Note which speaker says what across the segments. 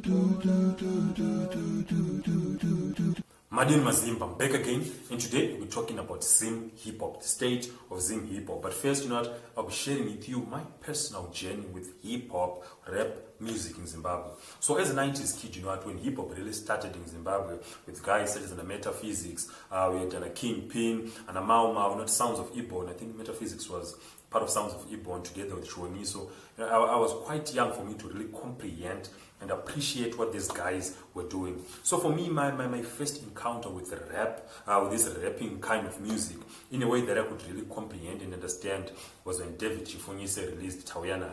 Speaker 1: Madin Mazimba, I'm back again, and today we'll be talking about Zim Hip Hop, the stage of Zim Hip Hop. But first, I'll be sharing with you my personal journey with hip hop, rap music in Zimbabwe. So, as a 90s kid, when hip hop really started in Zimbabwe, with guys such as the Metaphysics, we had a Kingpin, and a Mau Mau, not Sounds of Igbo, and I think Metaphysics was part of Sounds of Igbo, and together with Shoni. So, I was quite young for me to really comprehend and appreciate what these guys were doing. So for me, my first encounter with rap, with this rapping kind of music, in a way that I could really comprehend and understand, was when David Chifunyise released Tauyana.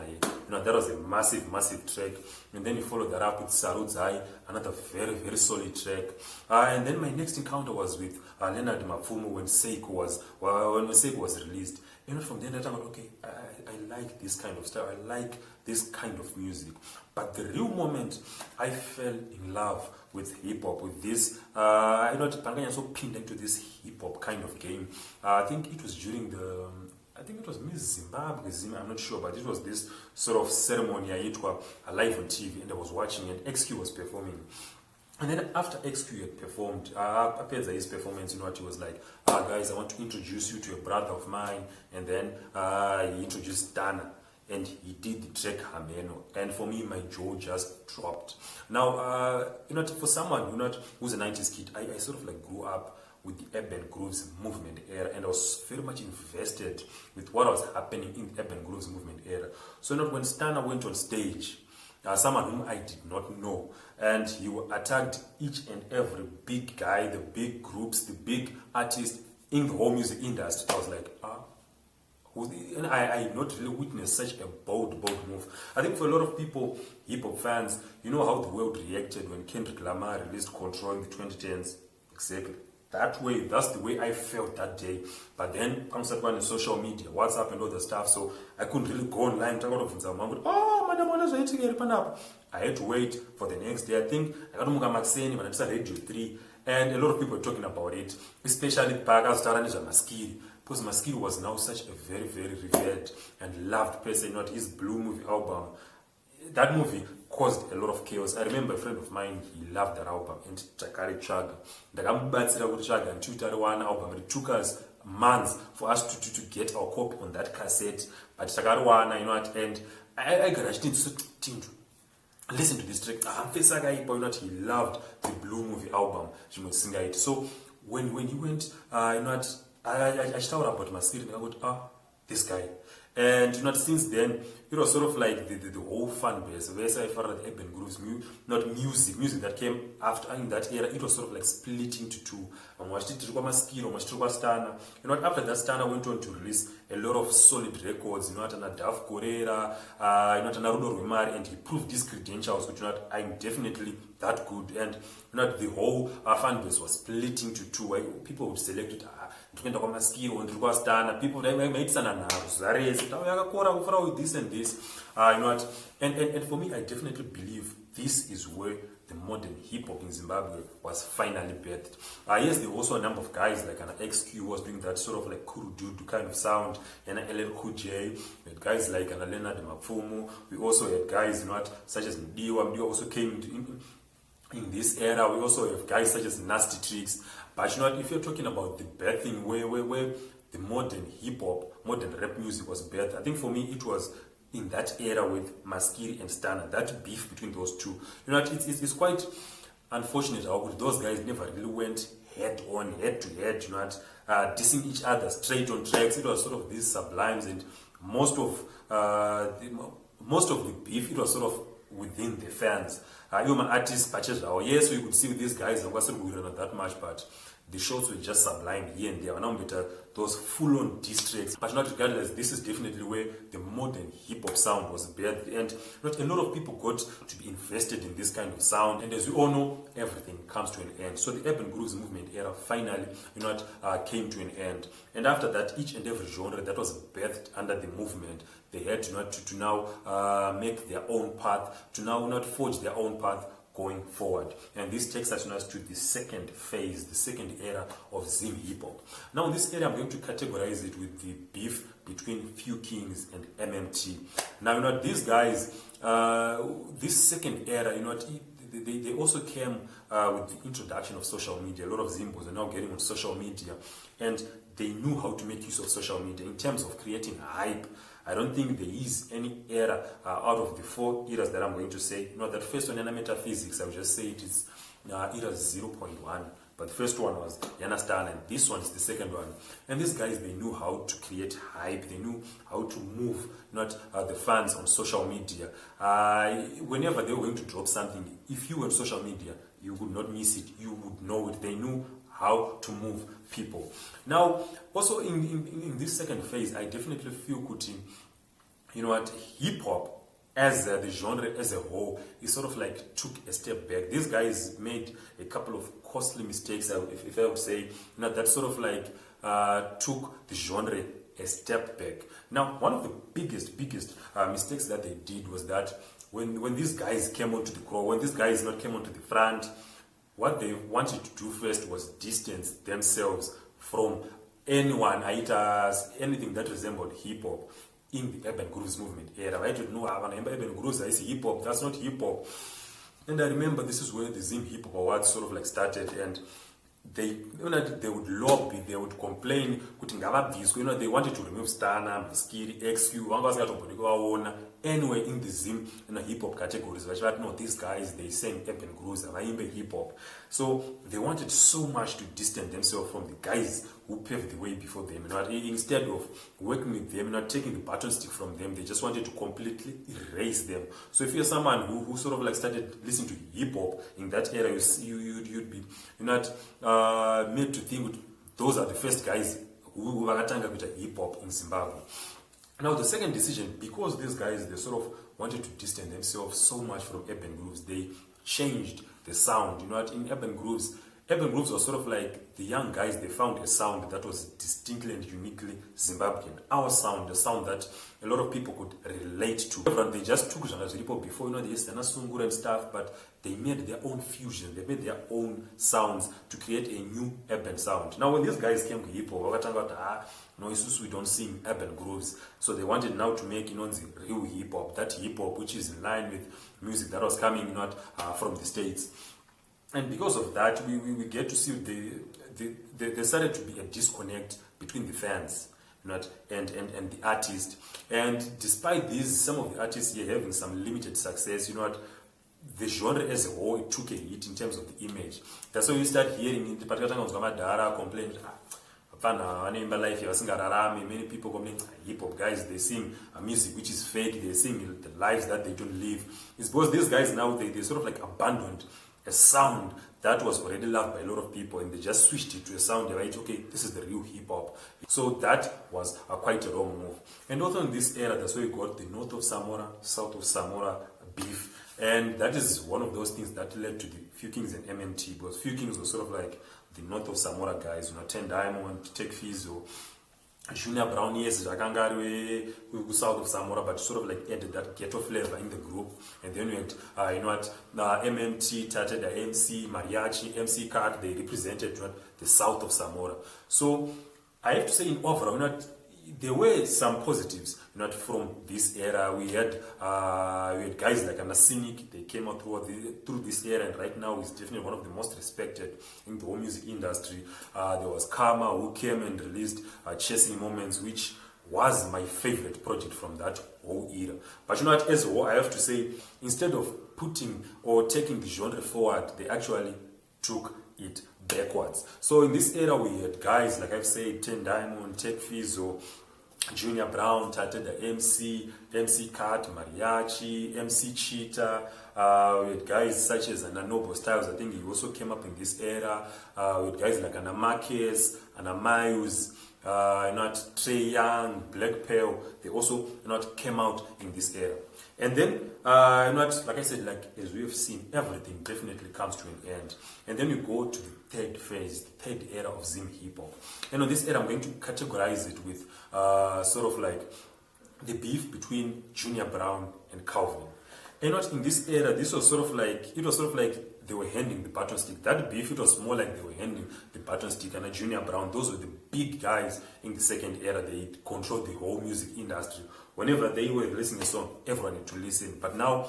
Speaker 1: That was a massive, massive track. And then he followed that up with Sarudzai, another very, very solid track. And then my next encounter was with Leonard Mapfumo when Seiko was released. From then I thought, okay, I like this kind of style. I like this kind of music. But the real moment I fell in love with hip hop, with this, Panganya so pinned into this hip hop kind of game. I think it was during it was Miss Zimbabwe, I'm not sure, but it was this sort of ceremony live on TV, and I was watching, and XQ was performing. And then after XQ had performed, after his performance, he was like, guys, I want to introduce you to a brother of mine. And then he introduced Dana, and he did the track Hameno. And for me, my jaw just dropped. Now, for someone who's a 90s kid, I sort of like grew up with the urban grooves movement era, and I was very much invested with what was happening in the urban grooves movement era. So when Stana went on stage, someone whom I did not know, and he attacked each and every big guy, the big groups, the big artists in the whole music industry. I was like, and I had not really witnessed such a bold move. I think for a lot of people, hip-hop fans, how the world reacted when Kendrick Lamar released Control in the 2010s. Exactly. That's the way I felt that day. But then comes that one in social media, WhatsApp and all the stuff, so I couldn't really go online, talk out of I had to wait for the next day. I think I got to Maxeni when I started Radio 3, and a lot of people were talking about it, especially Bagas Taranija Maskiri, because Maskiri was now such a very, very revered and loved person. His Blue Movie album, that movie caused a lot of chaos. I remember a friend of mine, he loved that album, and Takari Chaga. And it took us months for us to get our copy on that cassette. But Takari and I got to listen to this track. He loved the Blue Movie album. So when he went, I shouted about Maskiri, and I thought, this guy. And since then, it was sort of like the whole fan base, where I found the urban grooves, music that came after in that era, it was sort of like split into two. After that, Stana went on to release a lot of solid records, Daf Corera, Narudo Rumari, and he proved his credentials, which I'm definitely that good. And the whole fan base was split into two. People would select it. People they made this and this, and for me, I definitely believe this is where the modern hip hop in Zimbabwe was finally birthed. Yes, there were also a number of guys like an XQ was doing that sort of like Kurududu kind of sound, and LL Cool J. We had guys like an Leonard Mapfumo. We also had guys such as Mdiwa. Mdiwa also came in this era. We also have guys such as Nasty Tricks. But if you're talking about the birthing where the modern hip-hop, modern rap music was birthed, I think for me it was in that era with Maskiri and Stana, that beef between those two. It's quite unfortunate how those guys never really went head to head, dissing each other straight on tracks. It was sort of these sublimes, and most of the beef, it was sort of within the fans. Human artists patches. Yes, we could see with these guys, I wasn't not that much, but the shows were just sublime here and there. Now better those full-on districts. But not regardless, this is definitely where the modern hip-hop sound was birthed. And a lot of people got to be invested in this kind of sound. And as we all know, everything comes to an end. So the urban grooves movement era finally, came to an end. And after that, each and every genre that was birthed under the movement, they had to now make their own path, to now not forge their own path going forward. And this takes us to the second phase, the second era of Zim Hip Hop. Now in this area, I'm going to categorize it with the beef between Few Kings and MMT. Now, these guys, this second era, they also came with the introduction of social media. A lot of Zimbos are now getting on social media, and they knew how to make use of social media in terms of creating hype. I don't think there is any era out of the 4 eras that I'm going to say. That first one, metaphysics, I would just say it is era 0.1. But the first one was, you understand, and this one is the second one. And these guys, they knew how to create hype. They knew how to move the fans on social media. Whenever they were going to drop something, if you were on social media, you would not miss it. You would know it. They knew how to move people. Now, also in this second phase, I definitely feel hip-hop as the genre as a whole, it sort of like took a step back. These guys made a couple of costly mistakes, if I would say, that sort of like took the genre a step back. Now, one of the biggest mistakes that they did was that when these guys came onto the crowd, when these guys came onto the front, what they wanted to do first was distance themselves from anyone, anything that resembled hip-hop in the urban grooves movement era. I don't know, urban grooves, I see hip-hop, that's not hip-hop. And I remember this is where the Zim Hip Hop Awards sort of like started, and they would lobby, they would complain, they wanted to remove Stana, Skiri, XQ, anyway in the Zim hip hop categories. But no, these guys, they sang urban grooves, hip hop. So they wanted so much to distance themselves from the guys who paved the way before them. Instead of working with them, taking the baton stick from them, they just wanted to completely erase them. So if you're someone who sort of like started listening to hip hop in that era, you'd be made to think those are the first guys who were hip hop in Zimbabwe. Now the second decision, because these guys, they sort of wanted to distance themselves so much from urban grooves, they changed the sound. In urban grooves were sort of like the young guys, they found a sound that was distinctly and uniquely Zimbabwean. Our sound, the sound that a lot of people could relate to. They just took genres hip hop before, they used to Sungura and stuff, but they made their own fusion, they made their own sounds to create a new urban sound. Now when these guys came to hip hop, we don't sing urban grooves. So they wanted now to make the real hip hop, that hip hop which is in line with music that was coming from the States. And because of that, we get to see there started to be a disconnect between the fans and the artist. And despite this, some of the artists here having some limited success, the genre as a whole, it took a hit in terms of the image. That's why you start hearing the particular complain, many people complain, hip hop guys, they sing music which is fake, they sing the lives that they don't live. It's because these guys now, they sort of like abandoned a sound that was already loved by a lot of people, and they just switched it to a sound, okay, this is the real hip-hop. So that was quite a wrong move. And also in this era, that's where we got the North of Samora, South of Samora beef. And that is one of those things that led to the Few Kings and MMT, because Few Kings was sort of like the North of Samora guys, 10 Diamond, Tech Fizo, Junior Brown, yes, Jakangari, south of Samora, but sort of like added that ghetto flavor in the group. And then we had, MMT, Tata, MC, Mariachi, MC Card, they represented the south of Samora. So I have to say, in overall, there were some positives from this era. We had guys like Anasinic, they came out through this era, and right now is definitely one of the most respected in the whole music industry. There was Karma, who came and released Chasing Moments, which was my favorite project from that whole era. But as a whole, I have to say, instead of putting or taking the genre forward, they actually took it backwards. So in this era, we had guys like I've said, 10 Diamond, Tech Fizo, Junior Brown, Tata the MC, MC Cat, Mariachi, MC Cheetah. We had guys such as Noble Styles. I think he also came up in this era. We had guys like Anna Marquez, Anna Mayus, Trey Young, Black Pearl. They also came out in this era. And then, like I said, as we have seen, everything definitely comes to an end. And then you go to the third phase, the third era of Zim Hip Hop. And on this era, I'm going to categorize it with sort of like the beef between Junior Brown and Calvin. And in this era, this was sort of like, they were handing the baton stick. That beef, it was more like they were handing the baton stick. And Junior Brown, those were the big guys in the second era. They controlled the whole music industry. Whenever they were releasing a song, everyone had to listen. But now,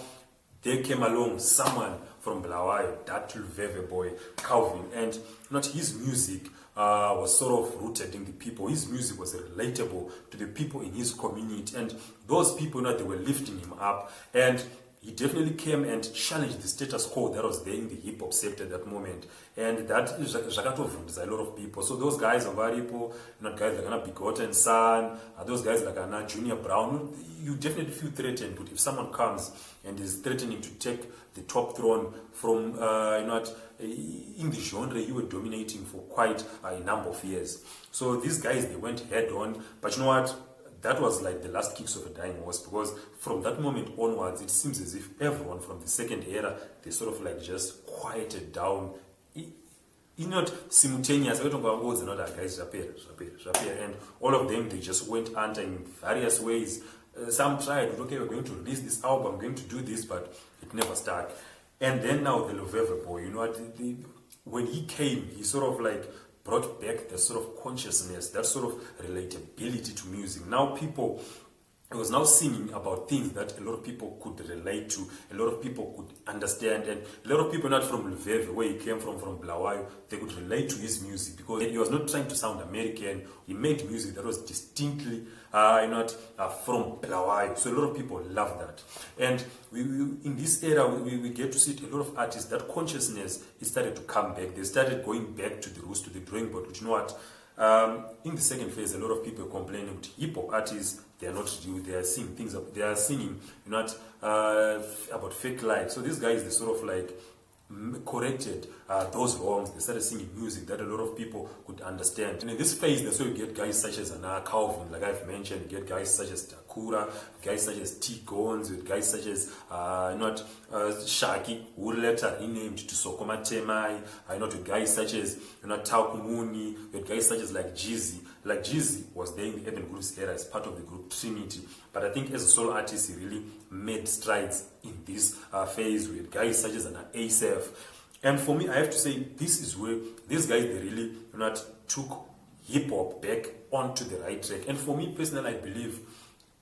Speaker 1: there came along someone from Bulawayo, that Luveve boy, Calvin, and not his music was sort of rooted in the people. His music was relatable to the people in his community, and those people, they were lifting him up, and he definitely came and challenged the status quo that was there in the hip-hop sector at that moment. And that is a lot of people. So those guys are variable, guys like Bigotten Son, those guys like Anna Junior Brown, you definitely feel threatened. But if someone comes and is threatening to take the top throne from, in the genre you were dominating for quite a number of years. So these guys, they went head on. But you know what? That was like the last kicks of a dying horse, because from that moment onwards, it seems as if everyone from the second era, they sort of like just quieted down. Not simultaneous, I don't know words and other guys, and all of them, they just went under in various ways. Some tried, okay, we're going to release this album, I'm going to do this, but it never stuck. And then now the Luveve boy, when he came, he sort of like brought back the sort of consciousness, that sort of relatability to music. Now people, it was now singing about things that a lot of people could relate to, a lot of people could understand, and a lot of people not from Luveve, where he came from Bulawayo, they could relate to his music, because he was not trying to sound American. He made music that was distinctly from Bulawayo. So a lot of people love that. And we in this era, we get to see a lot of artists, that consciousness, it started to come back. They started going back to the roots, to the drawing board. But you know what? In the second phase, a lot of people complaining that hip-hop artists, they are not real. They are singing things, they are singing, about fake life. So these guys, they sort of like corrected those wrongs. They started singing music that a lot of people could understand. And in this phase, that's where you get guys such as Anna Calvin, like I've mentioned. You get guys such as Takura, guys such as T-Gones, guys such as Shaki, who later renamed to Sokoma Temai. With guys such as Taukumuni, with guys such as like Jeezy. Like Jeezy was there in the Urban Groups era as part of the group Trinity. But I think as a solo artist, he really made strides in this phase with guys such as an ASF. And for me, I have to say, this is where these guys, they really took hip-hop back onto the right track. And for me personally, I believe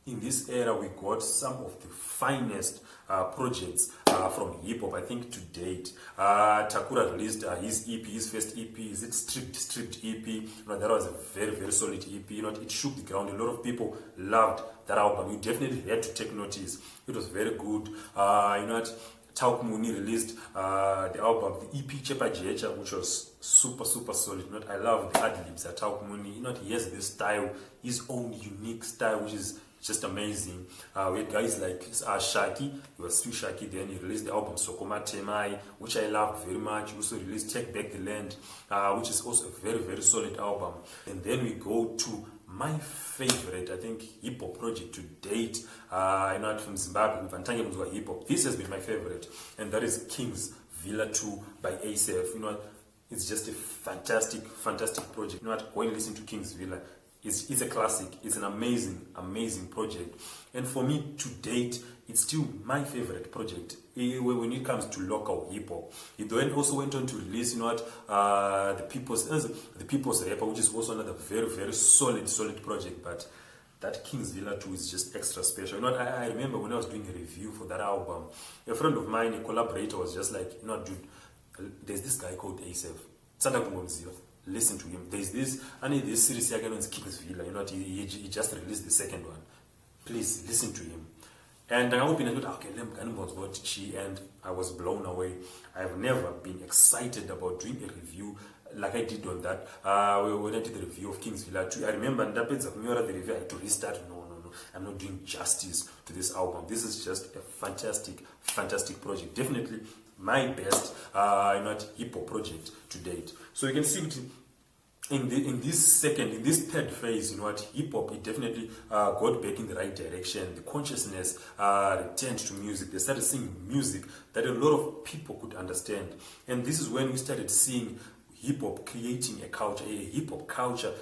Speaker 1: in this era, we got some of the finest projects from hip-hop, I think, to date. Takura released his EP, his first EP, is it Stripped EP? That was a very, very solid EP. It shook the ground. A lot of people loved that album. You definitely had to take notice. It was very good. Tauk Muni released the album, the EP Chepa Jecha, which was super, super solid. I love the ad-libs at Tauk Muni. He has this style, his own unique style, which is just amazing. We had guys like Shaki, he was still Shaki then. He released the album Sokoma Temai, which I loved very much. He also released Take Back the Land, which is also a very, very solid album. And then we go to my favorite, I think, hip-hop project to date, from Zimbabwe, Vantange Muzwa Hip Hop. This has been my favorite, and that is King's Villa 2 by ASF. It's just a fantastic, fantastic project. Go and listen to King's Villa. It's a classic. It's an amazing, amazing project. And for me, to date, it's still my favorite project when it comes to local hip-hop. He then also went on to release, the People's Rapper, which is also another very, very solid project. But that King's Villa 2 is just extra special. I remember when I was doing a review for that album, a friend of mine, a collaborator, was just like, dude, there's this guy called Asef. Listen to him. There's this series again on King's Villa. He just released the second one. Please listen to him. And I opened and thought, and I was blown away. I've never been excited about doing a review like I did on that. When I did the review of King's Villa 2, I remember the review, I had to restart. No, I'm not doing justice to this album. This is just a fantastic, fantastic project. Definitely my best hip-hop project to date. So you can see it in this third phase, hip-hop, it definitely got back in the right direction. The consciousness returned to music. They started singing music that a lot of people could understand. And this is when we started seeing hip-hop creating a culture, a hip-hop culture,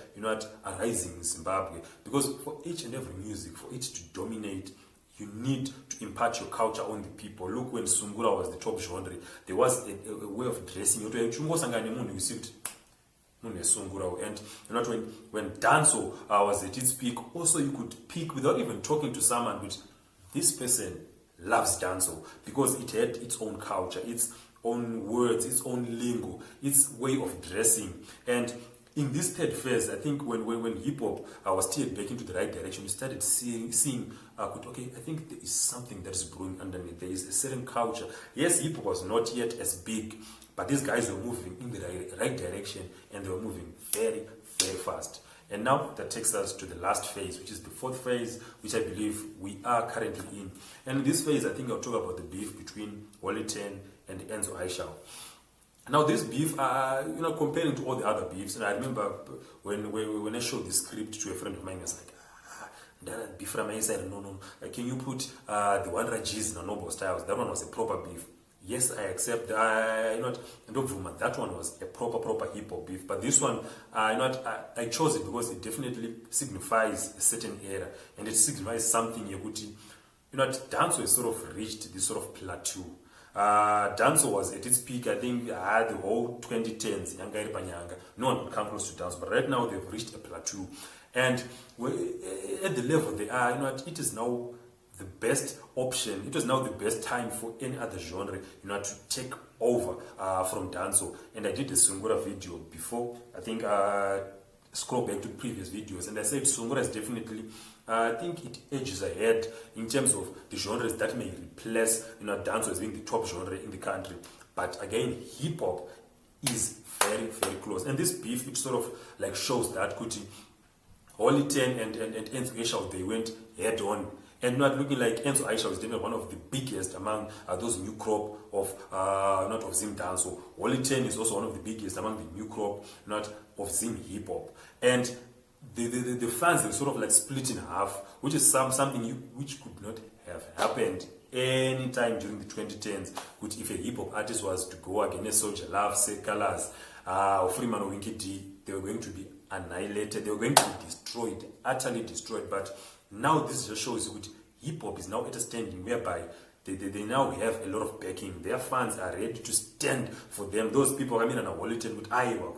Speaker 1: arising in Zimbabwe. Because for each and every music, for it to dominate, you need to impart your culture on the people. Look, when Sungura was the top genre, there was a way of dressing. You see it. And when Dancehall was at its peak, also you could pick without even talking to someone, but this person loves dancehall because it had its own culture, its own words, its own lingo, its way of dressing. And in this third phase, I think when hip hop was steered back into the right direction, we started seeing okay, I think there is something that is brewing underneath. There is a certain culture. Yes, hip hop was not yet as big, but these guys were moving in the right direction, and they were moving very, very fast. And now that takes us to the last phase, which is the fourth phase, which I believe we are currently in. And in this phase, I think I'll talk about the beef between Wally 10 and Enzo Aishao. Now this beef, comparing to all the other beefs, and I remember when I showed the script to a friend of mine, I was like, that beef from my side, no. Can you put the one Rajiz in a Noble Styles? That one was a proper beef. Yes, I accept. That one was a proper hip hop beef. But this one, I chose it because it definitely signifies a certain era, and it signifies something. Dancehall has sort of reached this sort of plateau. Dancehall was at its peak, I think, the whole 2010s. No one could come close to dancehall, but right now they've reached a plateau. And at the level they are, it is now the best option. It was now the best time for any other genre, to take over from dancehall. And I did a Sungura video before. I think scroll back to previous videos, and I said Sungura is definitely, I think it edges ahead in terms of the genres that may replace, dancehall as being the top genre in the country. But again, hip hop is very, very close. And this beef, it sort of like shows that Kuti, Holy 10 and Enzo Aishao, they went head on. And not looking like Enzo Aishao is definitely one of the biggest among those new crop of, not of Zim dancehall. Holy 10 is also one of the biggest among the new crop, not of Zim Hip Hop. And the fans, they sort of like split in half, which is something which could not have happened any time during the 2010s, which if a hip hop artist was to go against Soldier Love, Say Colors, or Freeman or Winky D, they were going to be annihilated, they were going to be destroyed, utterly destroyed. But now this just shows that hip hop is now at a standing whereby they now have a lot of backing. Their fans are ready to stand for them. Those people, I mean, are Wallington with Iowa,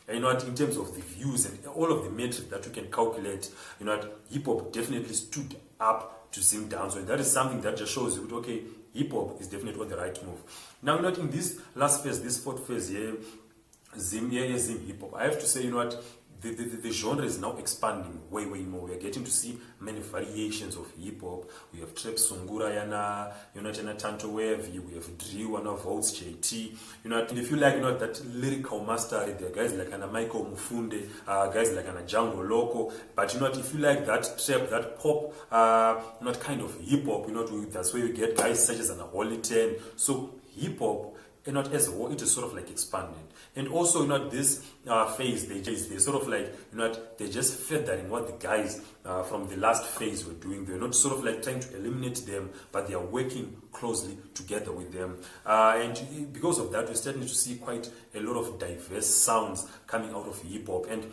Speaker 1: in terms of the views and all of the metrics that you can calculate, hip hop definitely stood up to Zim dancehall. And that is something that just shows you, okay, hip hop is definitely on the right move. Now, in this last phase, this fourth phase here, Zim Hip Hop, I have to say, the genre is now expanding way more. We are getting to see many variations of hip hop. We have trap, Sungura, yana Tanto Wave. We have Drill, Votes, JT. And if you like, that lyrical mastery, there are guys like Michael Mufunde, guys like Django Loco. But if you like that trap, that pop, kind of hip hop, that's where you get guys such as Holy 10. So hip hop, as a whole, it is sort of like expanded. And also, this phase, they sort of like, they're just feathering what the guys from the last phase were doing. They're not sort of like trying to eliminate them, but they are working closely together with them. And because of that, we're starting to see quite a lot of diverse sounds coming out of hip hop. And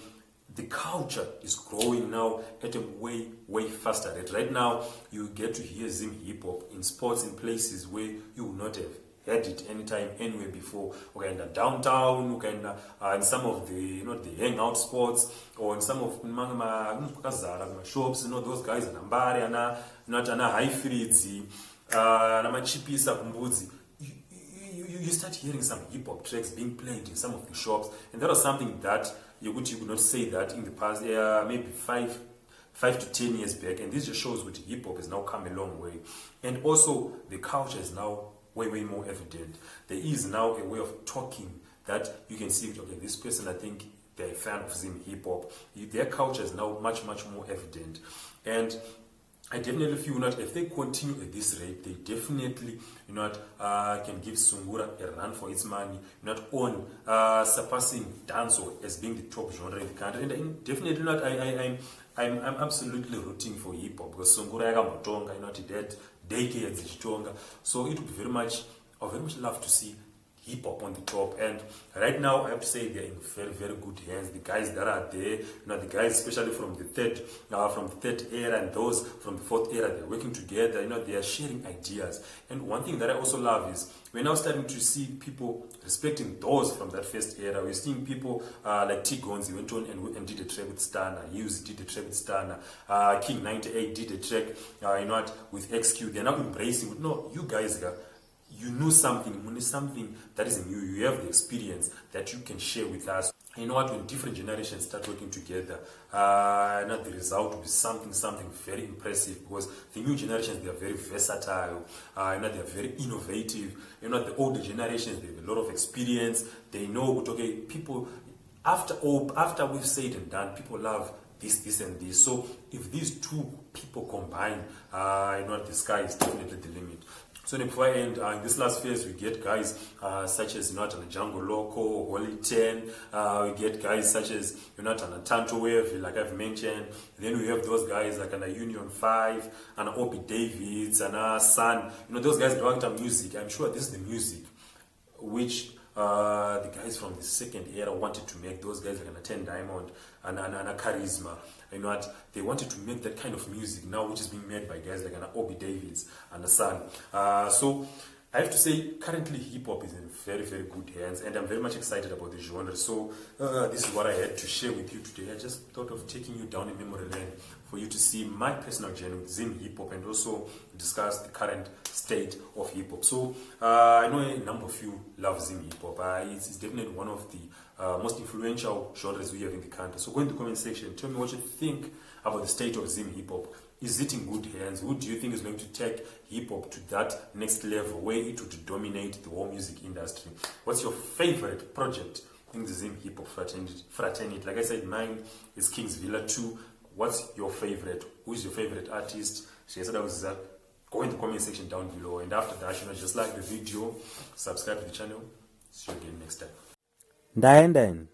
Speaker 1: the culture is growing now at a way faster rate. Right now, you get to hear Zim Hip Hop in spots, in places where you would not have had it anytime, anywhere before. Okay, in the downtown, okay, in some of the the hangout spots, or in some of shops, those guys in Ambari, high fridzi, chipisa kumbudzi. You start hearing some hip hop tracks being played in some of the shops, and that was something that you could not say that in the past, maybe 5 to 10 years back. And this just shows that hip hop has now come a long way, and also the culture is now way more evident. There is now a way of talking that you can see, okay, this person, I think they're a fan of Zim Hip Hop. Their culture is now much more evident. And I definitely feel that if they continue at this rate, they definitely can give Sungura a run for its money, on surpassing dancehall as being the top genre in the country. And definitely I'm absolutely rooting for hip hop, because Sungura yakamotonga, he had decades. So it would be I very much love to see hip hop on the top. And right now, I have to say they're in very, very good hands. The guys that are there, the guys especially from the third era and those from the fourth era, they're working together. They are sharing ideas. And one thing that I also love is we're now starting to see people respecting those from that first era. We're seeing people like T Gonzi went on and did a track with Stana. Hughes did a track with Stana. King 98 did a track, with XQ. They're now embracing. No, you guys, you know something that is new. You have the experience that you can share with us. When different generations start working together, the result will be something very impressive, because the new generations, they are very versatile, they are very innovative. The older generations, they have a lot of experience. They know, okay, people, after we've said and done, people love this and this. So if these two people combine, the sky is definitely the limit. So before I end, in this last phase, we get guys such as Django Loco, Holy 10. We get guys such as Tanto Wave, like I've mentioned. Then we have those guys like Union 5, and Obi Davids, and Sun. Those guys do music. I'm sure this is the music which the guys from the second era wanted to make. Those guys like 10 Diamond and Charisma. They wanted to make that kind of music now, which is being made by guys like Obi Davids and Sun. So I have to say, currently hip hop is in very, very good hands, and I'm very much excited about the genre. So this is what I had to share with you today. I just thought of taking you down a memory lane for you to see my personal journey with Zim Hip Hop, and also discuss the current state of hip hop. So I know a number of you love Zim Hip Hop. It's definitely one of the most influential genres we have in the country. So go in the comment section, tell me what you think about the state of Zim Hip Hop. Is it in good hands? Who do you think is going to take hip hop to that next level where it would dominate the whole music industry? What's your favorite project in the Zim Hip Hop fraternity? Like I said, mine is King's Villa 2. What's your favorite? Who is your favorite artist? Go in the comment section down below. And after that, just like the video, subscribe to the channel. See you again next time.
Speaker 2: Ndaenda